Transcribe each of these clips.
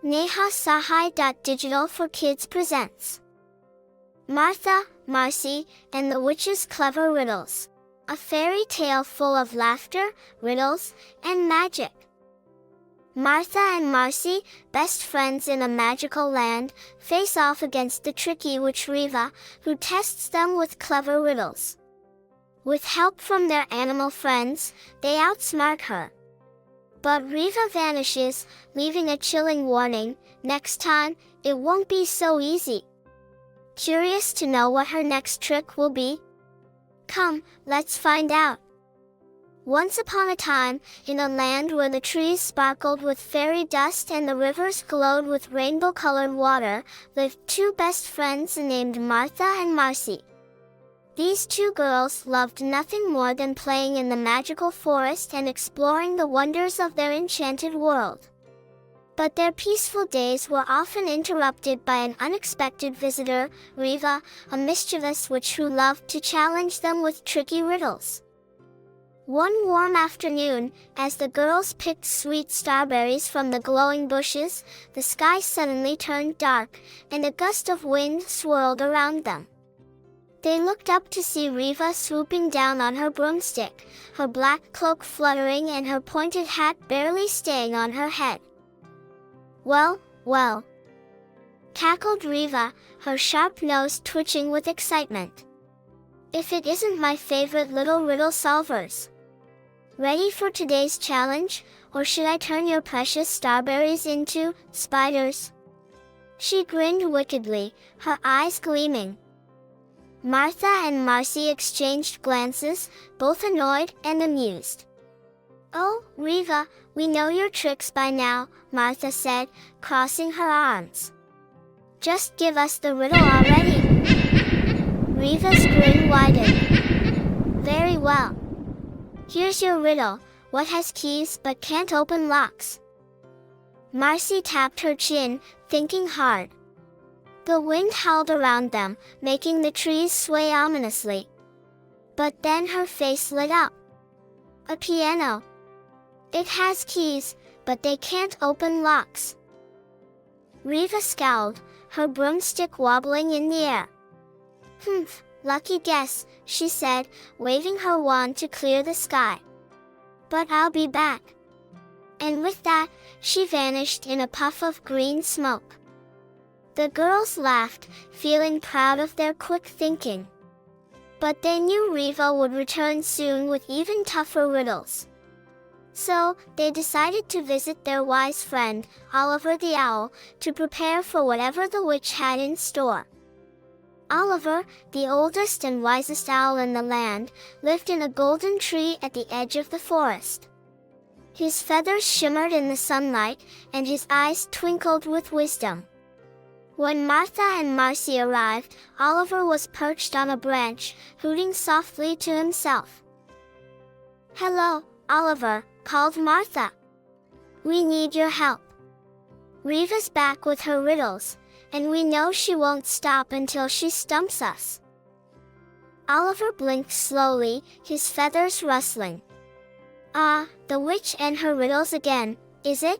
Neha Sahai. Digital for Kids presents Martha, Marcy, and the Witch's Clever Riddles. A fairy tale full of laughter, riddles, and magic. Martha and Marcy, best friends in a magical land, face off against the tricky witch Reva, who tests them with clever riddles. With help from their animal friends, they outsmart her. But Reva vanishes, leaving a chilling warning: next time, it won't be so easy. Curious to know what her next trick will be? Come, let's find out. Once upon a time, in a land where the trees sparkled with fairy dust and the rivers glowed with rainbow-colored water, lived two best friends named Martha and Marcy. These two girls loved nothing more than playing in the magical forest and exploring the wonders of their enchanted world. But their peaceful days were often interrupted by an unexpected visitor, Reva, a mischievous witch who loved to challenge them with tricky riddles. One warm afternoon, as the girls picked sweet strawberries from the glowing bushes, the sky suddenly turned dark, and a gust of wind swirled around them. They looked up to see Reva swooping down on her broomstick, her black cloak fluttering and her pointed hat barely staying on her head. "Well, well," cackled Reva, her sharp nose twitching with excitement. "If it isn't my favorite little riddle solvers. Ready for today's challenge, or should I turn your precious strawberries into spiders?" She grinned wickedly, her eyes gleaming. Martha and Marcy exchanged glances, both annoyed and amused. "Oh, Reva, we know your tricks by now," Martha said, crossing her arms. "Just give us the riddle already." Reva's grin widened. "Very well. Here's your riddle: what has keys but can't open locks?" Marcy tapped her chin, thinking hard. The wind howled around them, making the trees sway ominously. But then her face lit up. "A piano. It has keys, but they can't open locks." Reva scowled, her broomstick wobbling in the air. "Humph, lucky guess," she said, waving her wand to clear the sky. "But I'll be back." And with that, she vanished in a puff of green smoke. The girls laughed, feeling proud of their quick thinking. But they knew Reva would return soon with even tougher riddles. So, they decided to visit their wise friend, Oliver the Owl, to prepare for whatever the witch had in store. Oliver, the oldest and wisest owl in the land, lived in a golden tree at the edge of the forest. His feathers shimmered in the sunlight, and his eyes twinkled with wisdom. When Martha and Marcy arrived, Oliver was perched on a branch, hooting softly to himself. "Hello, Oliver," called Martha. "We need your help. Reva's back with her riddles, and we know she won't stop until she stumps us." Oliver blinked slowly, his feathers rustling. "Ah, the witch and her riddles again, is it?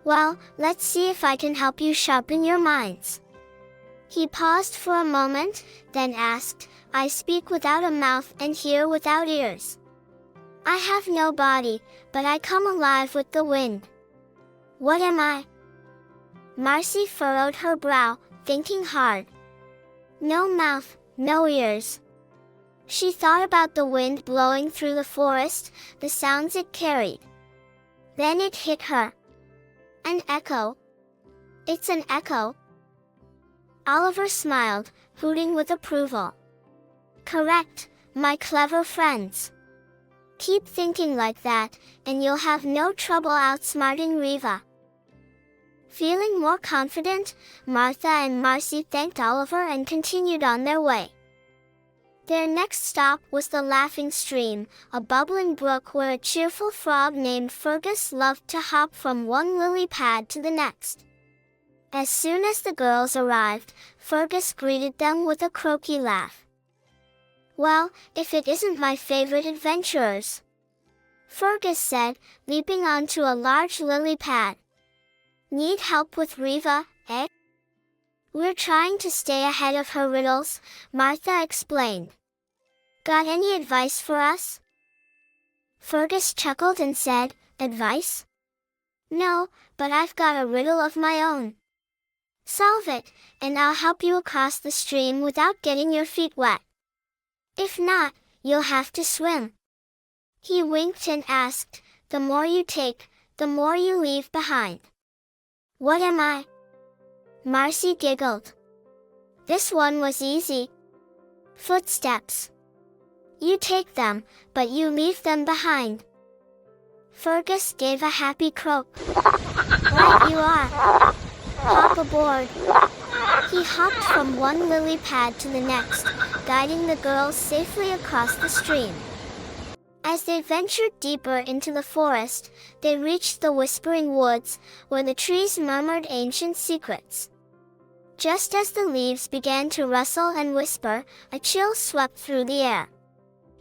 Well, let's see if I can help you sharpen your minds." He paused for a moment, then asked, "I speak without a mouth and hear without ears. I have no body, but I come alive with the wind. What am I?" Marcy furrowed her brow, thinking hard. No mouth, no ears. She thought about the wind blowing through the forest, the sounds it carried. Then it hit her. An echo. It's an echo. Oliver smiled, hooting with approval. "Correct, my clever friends. Keep thinking like that, and you'll have no trouble outsmarting Reva." Feeling more confident, Martha and Marcy thanked Oliver and continued on their way. Their next stop was the Laughing Stream, a bubbling brook where a cheerful frog named Fergus loved to hop from one lily pad to the next. As soon as the girls arrived, Fergus greeted them with a croaky laugh. "Well, if it isn't my favorite adventurers," Fergus said, leaping onto a large lily pad. Need help with Reva, eh? We're trying to stay ahead of her riddles, Martha explained. Got any advice for us? Fergus chuckled and said, Advice? No, but I've got a riddle of my own. Solve it, and I'll help you across the stream without getting your feet wet. If not, you'll have to swim. He winked and asked, The more you take, the more you leave behind. What am I? Marcy giggled. This one was easy. Footsteps. You take them, but you leave them behind. Fergus gave a happy croak. Right you are. Hop aboard. He hopped from one lily pad to the next, guiding the girls safely across the stream. As they ventured deeper into the forest, they reached the Whispering Woods, where the trees murmured ancient secrets. Just as the leaves began to rustle and whisper, a chill swept through the air.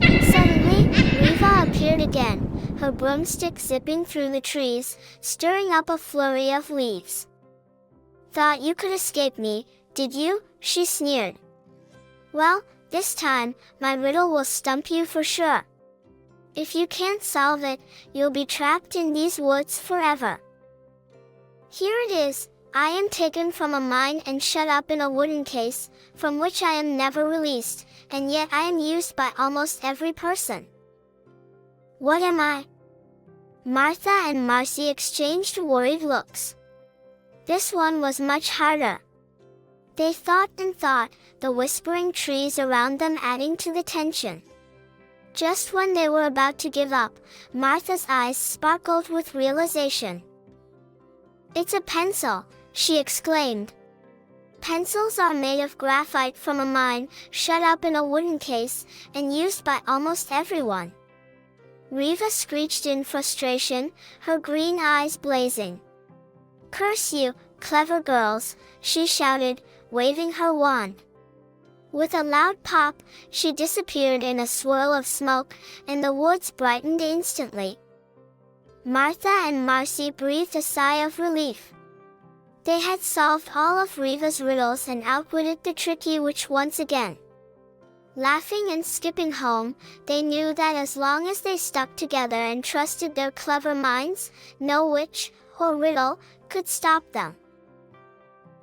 Suddenly, Reva appeared again, her broomstick zipping through the trees, stirring up a flurry of leaves. Thought you could escape me, did you? She sneered. Well, this time, my riddle will stump you for sure. If you can't solve it, you'll be trapped in these woods forever. Here it is. I am taken from a mine and shut up in a wooden case, from which I am never released, and yet I am used by almost every person. What am I? Martha and Marcy exchanged worried looks. This one was much harder. They thought and thought, the whispering trees around them adding to the tension. Just when they were about to give up, Martha's eyes sparkled with realization. It's a pencil, she exclaimed. Pencils are made of graphite from a mine, shut up in a wooden case, and used by almost everyone. Reva screeched in frustration, her green eyes blazing. Curse you, clever girls, she shouted, waving her wand. With a loud pop, she disappeared in a swirl of smoke, and the woods brightened instantly. Martha and Marcy breathed a sigh of relief. They had solved all of Reva's riddles and outwitted the tricky witch once again. Laughing and skipping home, they knew that as long as they stuck together and trusted their clever minds, no witch or riddle could stop them.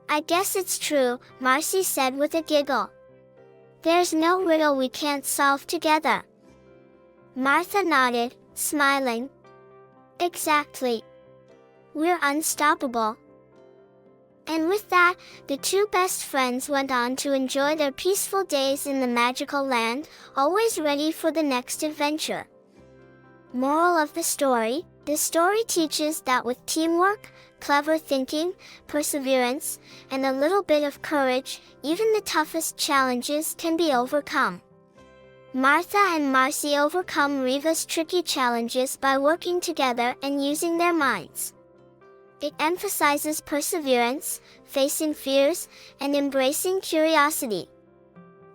I guess it's true, Marcy said with a giggle. There's no riddle we can't solve together. Martha nodded, smiling. Exactly. We're unstoppable. And with that, the two best friends went on to enjoy their peaceful days in the magical land, always ready for the next adventure. Moral of the story: the story teaches that with teamwork, clever thinking, perseverance, and a little bit of courage, even the toughest challenges can be overcome. Martha and Marcy overcome Reva's tricky challenges by working together and using their minds. It emphasizes perseverance, facing fears, and embracing curiosity.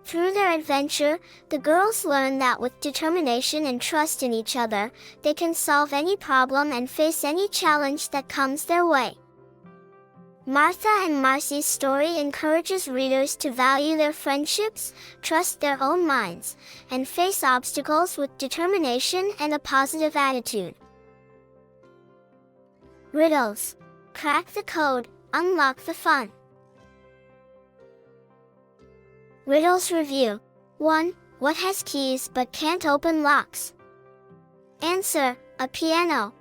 Through their adventure, the girls learn that with determination and trust in each other, they can solve any problem and face any challenge that comes their way. Martha and Marcy's story encourages readers to value their friendships, trust their own minds, and face obstacles with determination and a positive attitude. Riddles. Crack the code, unlock the fun. Riddles Review. 1. What has keys but can't open locks? Answer: a piano.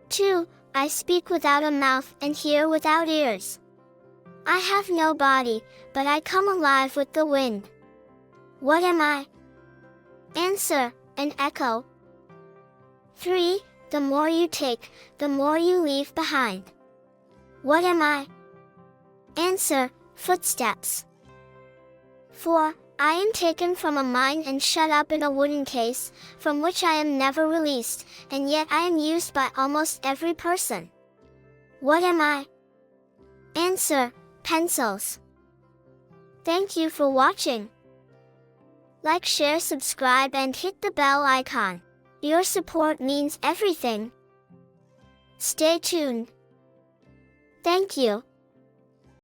2. I speak without a mouth and hear without ears. I have no body, but I come alive with the wind. What am I? Answer: an echo. 3. The more you take, the more you leave behind. What am I? Answer: footsteps. 4. I am taken from a mine and shut up in a wooden case, from which I am never released, and yet I am used by almost every person. What am I? Answer: pencils. Thank you for watching. Like, share, subscribe, and hit the bell icon. Your support means everything. Stay tuned. Thank you.